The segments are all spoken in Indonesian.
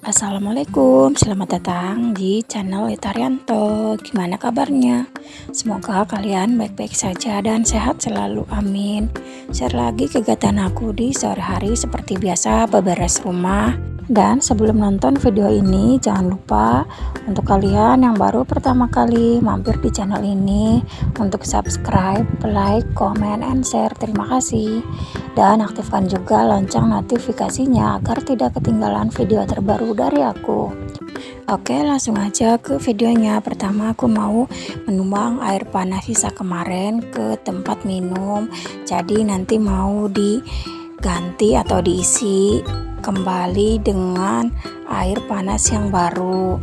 Assalamualaikum, selamat datang di channel Litarianto. Gimana kabarnya? Semoga kalian baik-baik saja dan sehat selalu, amin. Share lagi kegiatan aku di sore hari seperti biasa, beberes rumah. Dan sebelum nonton video ini, jangan lupa untuk kalian yang baru pertama kali mampir di channel ini untuk subscribe, like, comment, and share. Terima kasih. Dan aktifkan juga lonceng notifikasinya agar tidak ketinggalan video terbaru dari aku. Oke, langsung aja ke videonya. Pertama aku mau menumbang air panas sisa kemarin ke tempat minum. Jadi nanti mau diganti atau diisi kembali dengan air panas yang baru.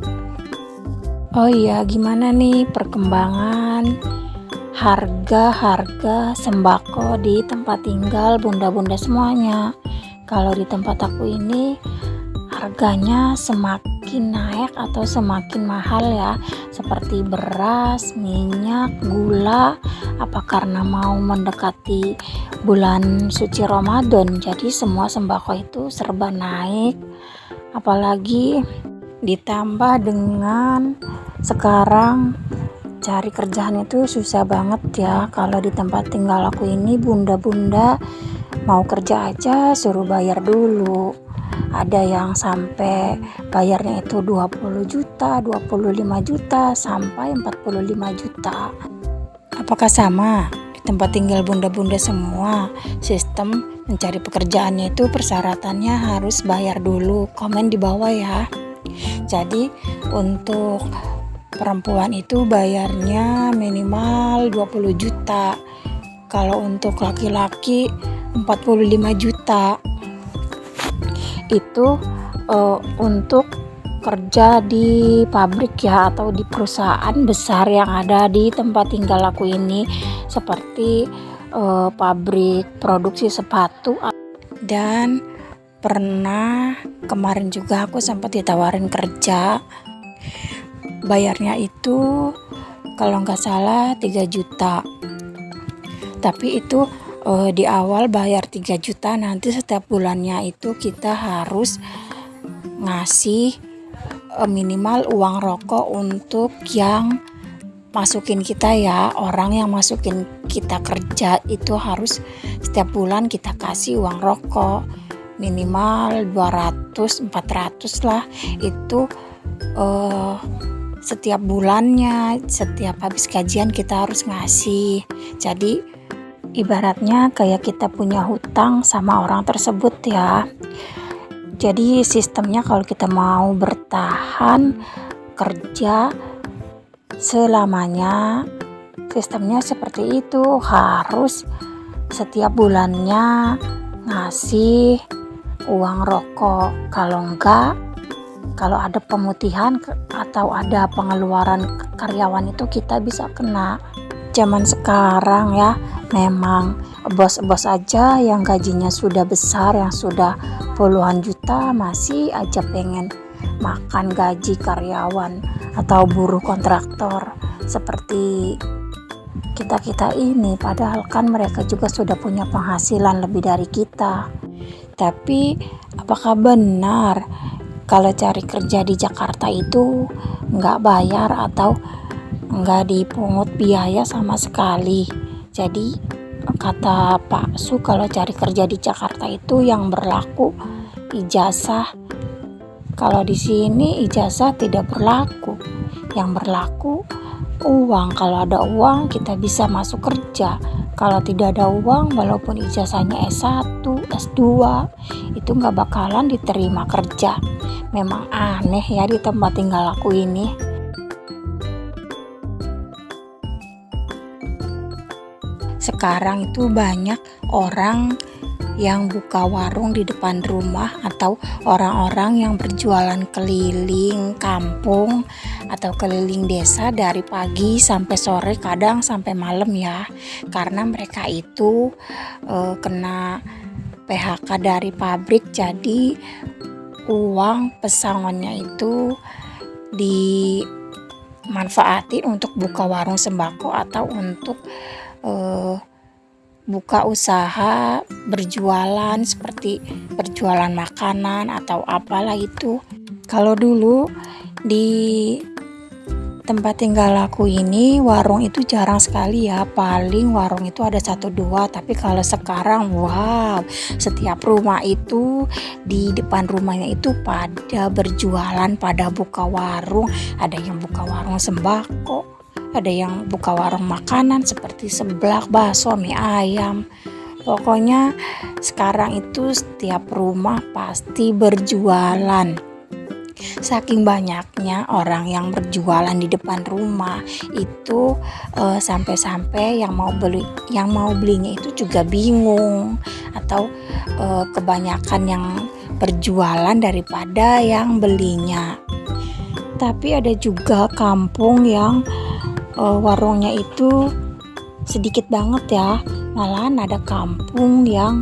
Oh iya, gimana nih perkembangan harga sembako di tempat tinggal bunda-bunda semuanya? Kalau di tempat aku ini harganya semakin naik atau semakin mahal ya, seperti beras, minyak, gula. Apa karena mau mendekati bulan suci Ramadan, jadi semua sembako itu serba naik. Apalagi ditambah dengan sekarang cari kerjaan itu susah banget ya. Kalau di tempat tinggal aku ini bunda-bunda mau kerja aja suruh bayar dulu. Ada yang sampai bayarnya itu 20 juta, 25 juta, sampai 45 juta. Apakah sama di tempat tinggal bunda-bunda semua? Sistem mencari pekerjaannya itu persyaratannya harus bayar dulu. Komen di bawah ya. Jadi untuk perempuan itu bayarnya minimal 20 juta. Kalau untuk laki-laki 45 juta. Itu untuk kerja di pabrik ya, atau di perusahaan besar yang ada di tempat tinggal aku ini, seperti pabrik produksi sepatu. Dan pernah kemarin juga aku sempat ditawarin kerja, bayarnya itu kalau nggak salah 3 juta. Tapi itu di awal bayar 3 juta, nanti setiap bulannya itu kita harus ngasih minimal uang rokok untuk yang masukin kita ya. Orang yang masukin kita kerja itu harus setiap bulan kita kasih uang rokok minimal 200-400 lah. Itu setiap bulannya, setiap habis gajian kita harus ngasih. Jadi ibaratnya kayak kita punya hutang sama orang tersebut ya. Jadi sistemnya kalau kita mau bertahan kerja selamanya, sistemnya seperti itu, harus setiap bulannya ngasih uang rokok. Kalau enggak, kalau ada pemutihan atau ada pengeluaran karyawan itu kita bisa kena. Zaman sekarang ya, memang bos-bos aja yang gajinya sudah besar, yang sudah puluhan juta, masih aja pengen makan gaji karyawan atau buruh kontraktor seperti kita ini. Padahal kan mereka juga sudah punya penghasilan lebih dari kita. Tapi apakah benar kalau cari kerja di Jakarta itu nggak bayar atau nggak dipungut biaya sama sekali? Jadi kata Pak Su, kalau cari kerja di Jakarta itu yang berlaku ijazah. Kalau di sini ijazah tidak berlaku, yang berlaku uang. Kalau ada uang kita bisa masuk kerja. Kalau tidak ada uang, walaupun ijazahnya S1, S2, itu nggak bakalan diterima kerja. Memang aneh ya di tempat tinggal aku ini. Sekarang itu banyak orang yang buka warung di depan rumah, atau orang-orang yang berjualan keliling kampung atau keliling desa dari pagi sampai sore, kadang sampai malam ya. Karena mereka itu kena PHK dari pabrik, jadi uang pesangonnya itu dimanfaatin untuk buka warung sembako atau untuk buka usaha berjualan seperti berjualan makanan atau apalah itu. Kalau dulu di tempat tinggal aku ini warung itu jarang sekali ya, paling warung itu ada 1-2. Tapi kalau sekarang wow, setiap rumah itu di depan rumahnya itu pada berjualan, pada buka warung. Ada yang buka warung sembako, ada yang buka warung makanan seperti seblak, bakso, mie ayam. Pokoknya sekarang itu setiap rumah pasti berjualan. Saking banyaknya orang yang berjualan di depan rumah itu sampai-sampai yang mau belinya itu juga bingung, atau kebanyakan yang berjualan daripada yang belinya. Tapi ada juga kampung yang warungnya itu sedikit banget ya. Malahan ada kampung yang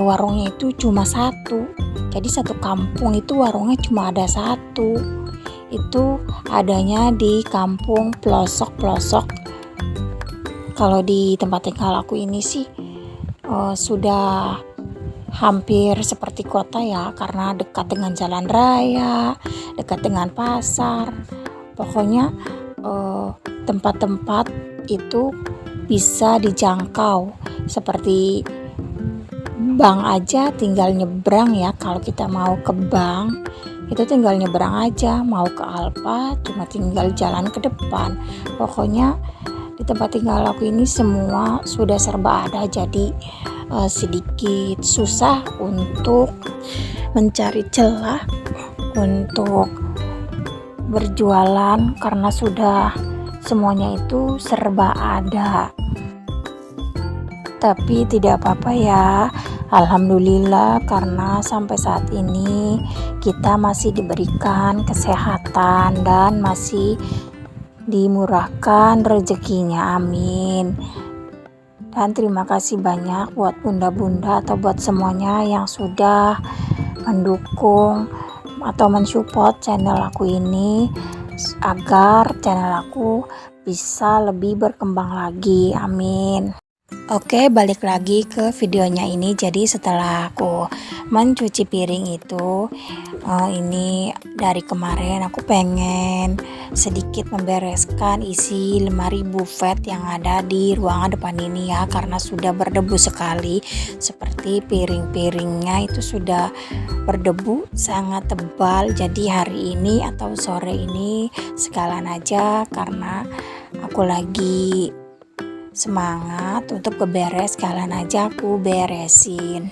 warungnya itu cuma satu. Jadi satu kampung itu warungnya cuma ada satu. Itu adanya di kampung pelosok-pelosok. Kalau di tempat tinggal aku ini sih sudah hampir seperti kota ya, karena dekat dengan jalan raya, dekat dengan pasar. Pokoknya tempat-tempat itu bisa dijangkau. Seperti bank aja tinggal nyebrang ya. Kalau kita mau ke bank itu tinggal nyebrang aja, mau ke Alfa cuma tinggal jalan ke depan. Pokoknya di tempat tinggal aku ini semua sudah serba ada, jadi sedikit susah untuk mencari celah untuk berjualan karena sudah semuanya itu serba ada. Tapi tidak apa-apa ya, alhamdulillah, karena sampai saat ini kita masih diberikan kesehatan dan masih dimurahkan rezekinya, amin. Dan terima kasih banyak buat bunda-bunda atau buat semuanya yang sudah mendukung atau mensupport channel aku ini agar channel aku bisa lebih berkembang lagi, amin. Oke, balik lagi ke videonya ini. Jadi setelah aku mencuci piring itu, ini dari kemarin aku pengen sedikit membereskan isi lemari buffet yang ada di ruangan depan ini ya, karena sudah berdebu sekali. Seperti piring-piringnya itu sudah berdebu sangat tebal. Jadi hari ini atau sore ini sekalian aja, karena aku lagi semangat untuk beberes, kalian aja aku beresin.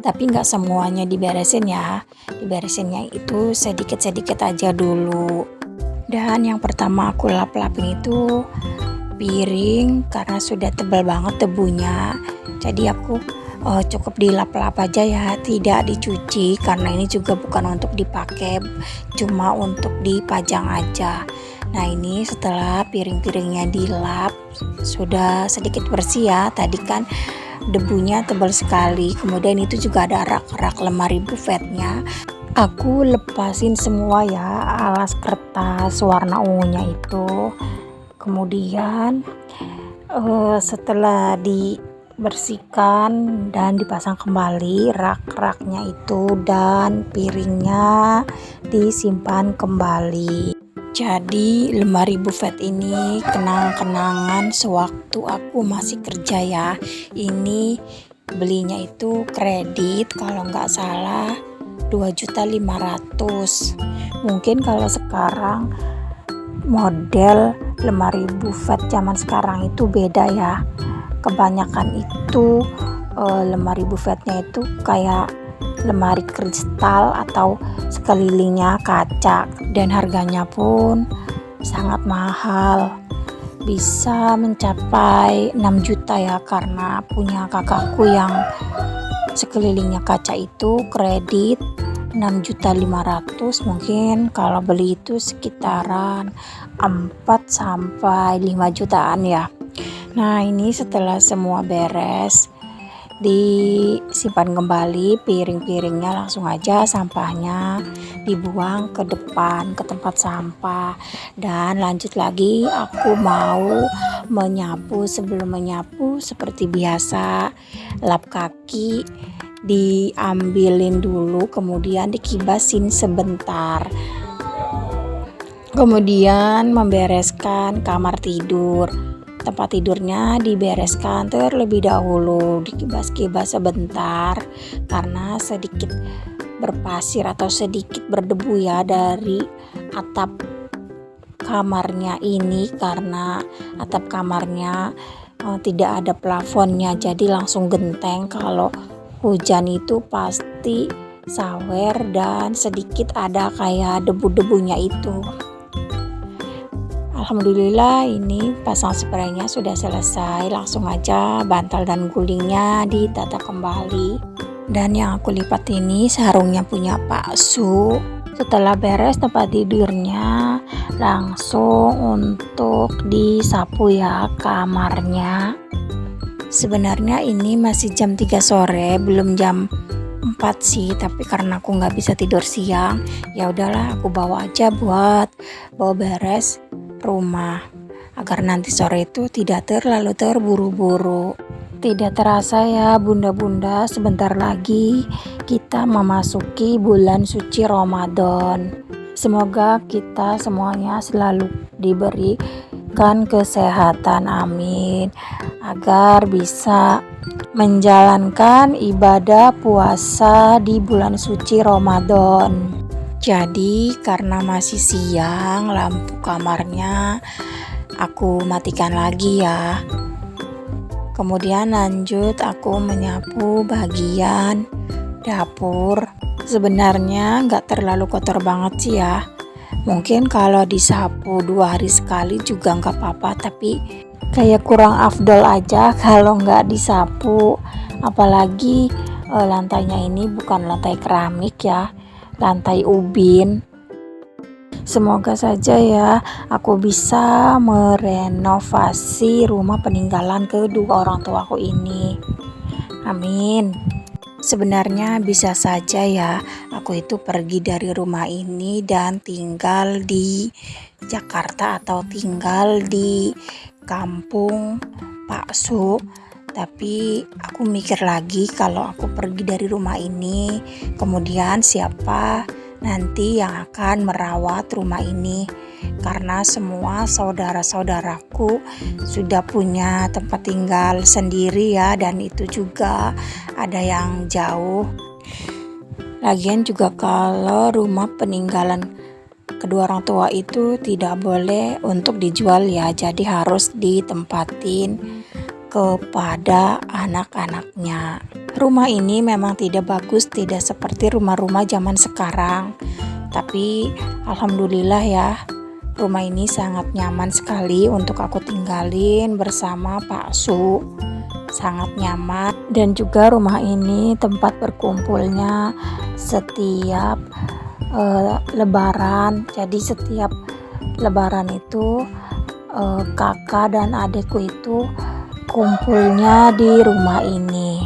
Tapi nggak semuanya diberesin ya, diberesinnya itu sedikit-sedikit aja dulu. Dan yang pertama aku lap-lapin itu piring karena sudah tebal banget debunya. Jadi aku cukup dilap-lap aja ya, tidak dicuci karena ini juga bukan untuk dipakai, cuma untuk dipajang aja. Nah ini setelah piring-piringnya dilap sudah sedikit bersih ya, tadi kan debunya tebal sekali. Kemudian itu juga ada rak-rak lemari buffetnya, aku lepasin semua ya alas kertas warna ungunya itu. Kemudian setelah dibersihkan dan dipasang kembali rak-raknya itu, dan piringnya disimpan kembali. Jadi lemari buffet ini kenang-kenangan sewaktu aku masih kerja ya. Ini belinya itu kredit kalau nggak salah 2.500.000. Mungkin kalau sekarang model lemari buffet zaman sekarang itu beda ya. Kebanyakan itu lemari buffetnya itu kayak lemari kristal atau sekelilingnya kaca, dan harganya pun sangat mahal, bisa mencapai 6 juta ya, karena punya kakakku yang sekelilingnya kaca itu kredit 6.500.000. mungkin kalau beli itu sekitaran 4-5 jutaan ya. Nah ini setelah semua beres, disimpan kembali piring-piringnya, langsung aja sampahnya dibuang ke depan ke tempat sampah. Dan lanjut lagi, aku mau menyapu. Sebelum menyapu seperti biasa, lap kaki diambilin dulu, kemudian dikibasin sebentar, kemudian membereskan kamar tidur. Tempat tidurnya dibereskan terlebih dahulu, dikibas-kibas sebentar karena sedikit berpasir atau sedikit berdebu ya dari atap kamarnya ini, karena atap kamarnya tidak ada plafonnya, jadi langsung genteng. Kalau hujan itu pasti sawer dan sedikit ada kayak debu-debunya itu. Alhamdulillah ini pasang spraynya sudah selesai, langsung aja bantal dan gulingnya ditata kembali. Dan yang aku lipat ini sarungnya punya Pak Su. Setelah beres tempat tidurnya, langsung untuk disapu ya kamarnya. Sebenarnya ini masih jam 3 sore, belum jam 4 sih, tapi karena aku nggak bisa tidur siang, ya udahlah aku bawa aja buat bawa beres rumah agar nanti sore itu tidak terlalu terburu-buru. Tidak terasa ya bunda-bunda, sebentar lagi kita memasuki bulan suci Ramadan. Semoga kita semuanya selalu diberikan kesehatan, amin, agar bisa menjalankan ibadah puasa di bulan suci Ramadan. Jadi karena masih siang, lampu kamarnya aku matikan lagi ya. Kemudian lanjut aku menyapu bagian dapur. Sebenarnya nggak terlalu kotor banget sih ya. Mungkin kalau disapu 2 hari sekali juga nggak apa-apa, tapi kayak kurang afdol aja kalau nggak disapu. Apalagi lantainya ini bukan lantai keramik ya, lantai ubin. Semoga saja ya aku bisa merenovasi rumah peninggalan kedua orang tuaku ini, amin. Sebenarnya bisa saja ya aku itu pergi dari rumah ini dan tinggal di Jakarta atau tinggal di kampung Pak Su. Tapi aku mikir lagi, kalau aku pergi dari rumah ini, kemudian siapa nanti yang akan merawat rumah ini? Karena semua saudara-saudaraku sudah punya tempat tinggal sendiri ya, dan itu juga ada yang jauh. Lagian juga kalau rumah peninggalan kedua orang tua itu tidak boleh untuk dijual ya, jadi harus ditempatin kepada anak-anaknya. Rumah ini memang tidak bagus, tidak seperti rumah-rumah zaman sekarang, tapi alhamdulillah ya, rumah ini sangat nyaman sekali untuk aku tinggalin bersama Pak Su. Sangat nyaman, dan juga rumah ini tempat berkumpulnya setiap lebaran. Jadi setiap lebaran itu kakak dan adikku itu kumpulnya di rumah ini.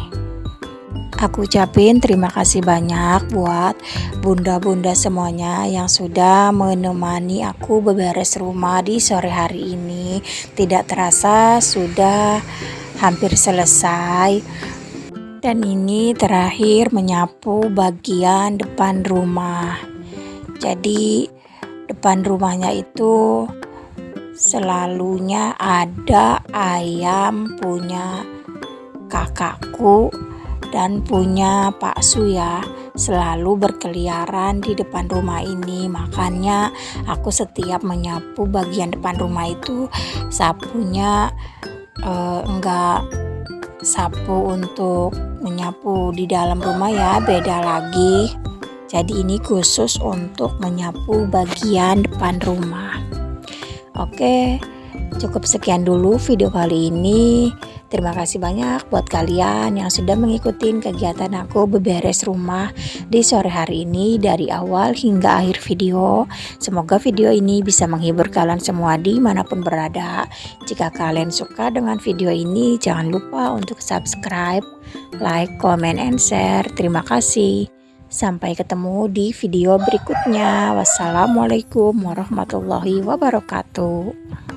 Aku ucapin terima kasih banyak buat bunda-bunda semuanya yang sudah menemani aku beberes rumah di sore hari ini. Tidak terasa sudah hampir selesai. Dan ini terakhir menyapu bagian depan rumah. Jadi depan rumahnya itu selalunya ada ayam punya kakakku dan punya Pak Su ya, selalu berkeliaran di depan rumah ini. Makanya aku setiap menyapu bagian depan rumah itu sapunya enggak sapu untuk menyapu di dalam rumah ya, beda lagi. Jadi ini khusus untuk menyapu bagian depan rumah. Oke, Cukup sekian dulu video kali ini. Terima kasih banyak buat kalian yang sudah mengikuti kegiatan aku beberes rumah di sore hari ini dari awal hingga akhir video. Semoga video ini bisa menghibur kalian semua dimanapun berada. Jika kalian suka dengan video ini, jangan lupa untuk subscribe, like, comment, and share. Terima kasih. Sampai ketemu di video berikutnya. Wassalamualaikum warahmatullahi wabarakatuh.